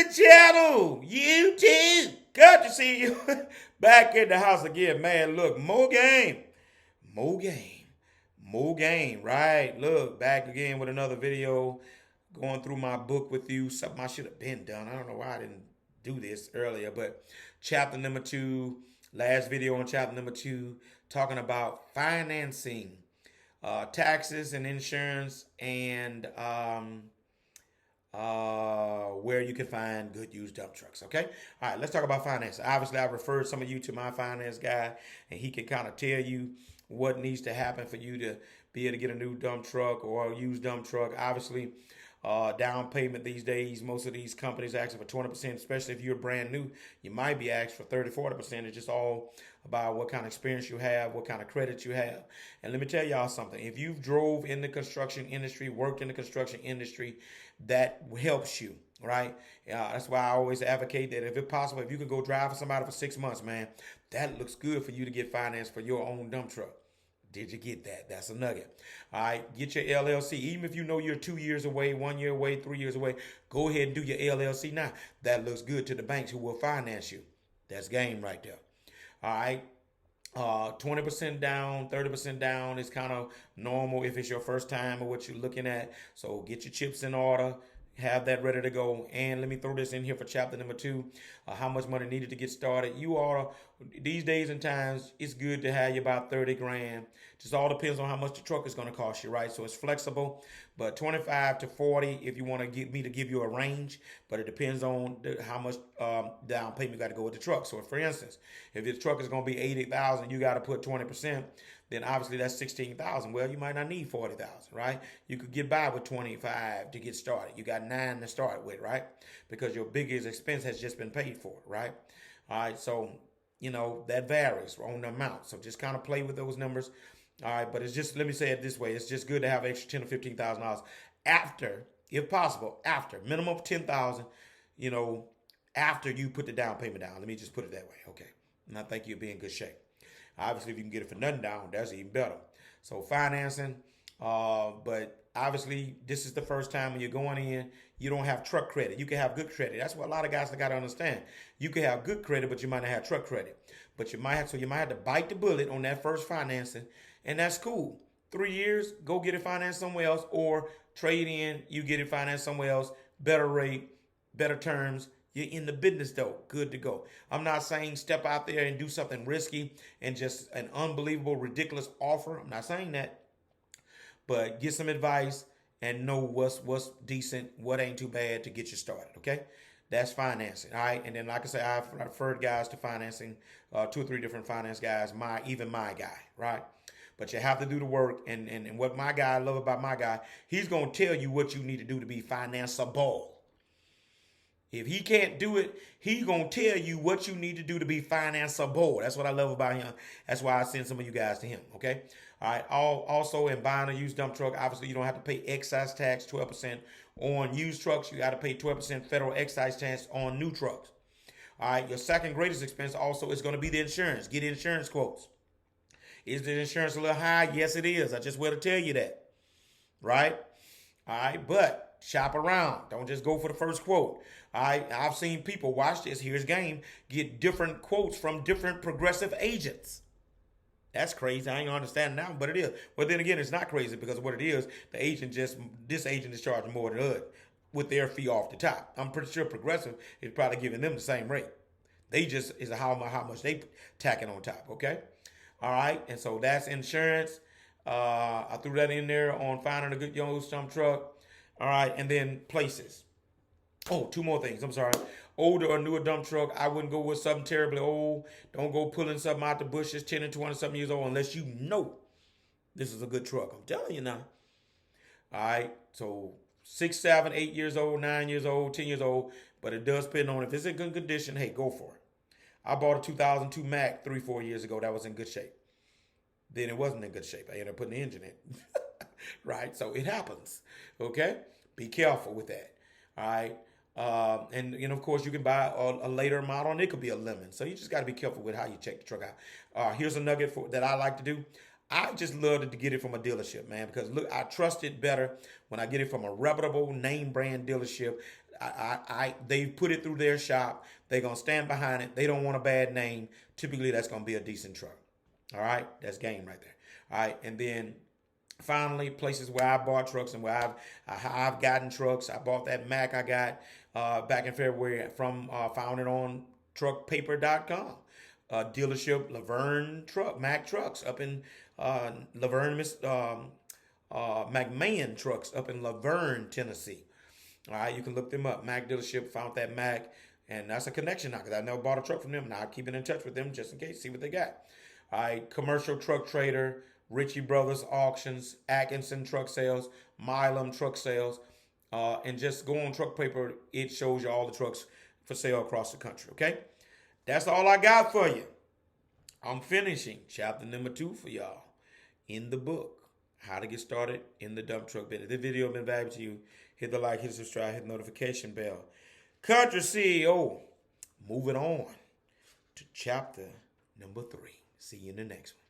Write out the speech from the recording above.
the channel. You too. Good to see you. Back in the house again, man. Look, more game. More game. More game, right? Look, back again with another video. Going through my book with you. Something I should have been done. I don't know why I didn't do this earlier, but chapter number 2, last video on chapter number 2, talking about financing, taxes and insurance, and where you can find good used dump trucks. Okay. All right. Let's talk about finance. Obviously, I referred some of you to my finance guy, and he can kind of tell you what needs to happen for you to be able to get a new dump truck or a used dump truck. Obviously, down payment these days, most of these companies are asking for 20%, especially if you're brand new. You might be asked for 30, 40%. It's just all about what kind of experience you have, what kind of credit you have. And let me tell y'all something. If you've drove in the construction industry, worked in the construction industry, that helps you, right? That's why I always advocate that if it's possible, if you can go drive for somebody for 6 months, man, that looks good for you to get financed for your own dump truck. Did you get that? That's a nugget. All right, get your LLC. Even if you know you're 2 years away, 1 year away, 3 years away, go ahead and do your LLC now. That looks good to the banks who will finance you. That's game right there. All right. 20% down, 30% down is kind of normal if it's your first time or what you're looking at. So get your chips in order. Have that ready to go. And let me throw this in here for chapter number 2. How much money needed to get started. You ought to, these days and times, it's good to have you about 30 grand. Just all depends on how much the truck is going to cost you, right? So it's flexible, but 25 to 40 if you want to get me to give you a range, but it depends on how much down payment you got to go with the truck. So for instance, if the truck is going to be 80,000, you got to put 20%. Then obviously that's 16,000. Well, you might not need 40,000, right? You could get by with 25 to get started. You got 9 to start with, right? Because your biggest expense has just been paid for, right? All right, so that varies on the amount. So just kind of play with those numbers. All right, but it's just, let me say it this way: it's just good to have extra $10,000 or $15,000 after, if possible, after minimum of 10,000. After you put the down payment down. Let me just put it that way, okay? And I think you'll be in good shape. Obviously, if you can get it for nothing down, that's even better. So financing, but obviously, this is the first time when you're going in, you don't have truck credit. You can have good credit. That's what a lot of guys got to understand. You can have good credit, but you might not have truck credit. But you might have to bite the bullet on that first financing, and that's cool. 3 years, go get it financed somewhere else, or trade in, you get it financed somewhere else, better rate, better terms. You're in the business though, good to go. I'm not saying step out there and do something risky and just an unbelievable, ridiculous offer. I'm not saying that, but get some advice and know what's decent, what ain't too bad to get you started. Okay, that's financing. All right, and then like I say, I've referred guys to financing, 2 or 3 different finance guys. Even my guy, right? But you have to do the work, and what my guy, I love about my guy, he's gonna tell you what you need to do to be financeable. If he can't do it, he's going to tell you what you need to do to be financeable. That's what I love about him. That's why I send some of you guys to him, okay? All right. Also, in buying a used dump truck, obviously, you don't have to pay excise tax, 12% on used trucks. You got to pay 12% federal excise tax on new trucks. All right. Your second greatest expense also is going to be the insurance. Get insurance quotes. Is the insurance a little high? Yes, it is. I just want to tell you that, right? All right, but shop around. Don't just go for the first quote. All right, I've seen people, watch this, here's game, get different quotes from different progressive agents. That's crazy. I ain't understand now, but it is. But then again, it's not crazy because what it is, this agent is charging more than us with their fee off the top. I'm pretty sure progressive is probably giving them the same rate. They just is how much they tacking on top, okay? All right, and so that's insurance. I threw that in there on finding a good young dump truck. All right, and then places. Oh, 2 more things. I'm sorry. Older or newer dump truck, I wouldn't go with something terribly old. Don't go pulling something out the bushes 10 and 20 something years old unless you know this is a good truck. I'm telling you now. All right, so 6, 7, 8 years old, 9 years old, 10 years old, but it does depend on if it's in good condition. Hey, go for it. I bought a 2002 Mac 3, 4 years ago. That was in good shape. Then it wasn't in good shape. I ended up putting the engine in. Right? So it happens. Okay? Be careful with that. All right? And of course, you can buy a later model, and it could be a lemon. So you just got to be careful with how you check the truck out. Here's a nugget that I like to do. I just love to get it from a dealership, man, because look, I trust it better when I get it from a reputable name brand dealership. They put it through their shop. They're gonna stand behind it. They don't want a bad name. Typically, that's gonna be a decent truck. All right, that's game right there. All right, and then finally, places where I bought trucks and where I've gotten trucks. I bought that Mac I got back in February from found it on truckpaper.com. Dealership Laverne Mac Trucks up in Laverne, McMahon Trucks up in Laverne, Tennessee. All right, you can look them up. Mac dealership, found that Mac, and that's a connection now because I never bought a truck from them. Now I'm keeping in touch with them just in case, see what they got. All right, Commercial Truck Trader, Ritchie Brothers Auctions, Atkinson Truck Sales, Milam Truck Sales, and just go on Truck Paper. It shows you all the trucks for sale across the country. Okay, that's all I got for you. I'm finishing chapter number 2 for y'all in the book, How to Get Started in the Dump Truck Business. If this video has been valuable to you, hit the like, hit the subscribe, hit the notification bell. Country CEO, moving on to chapter number 3. See you in the next one.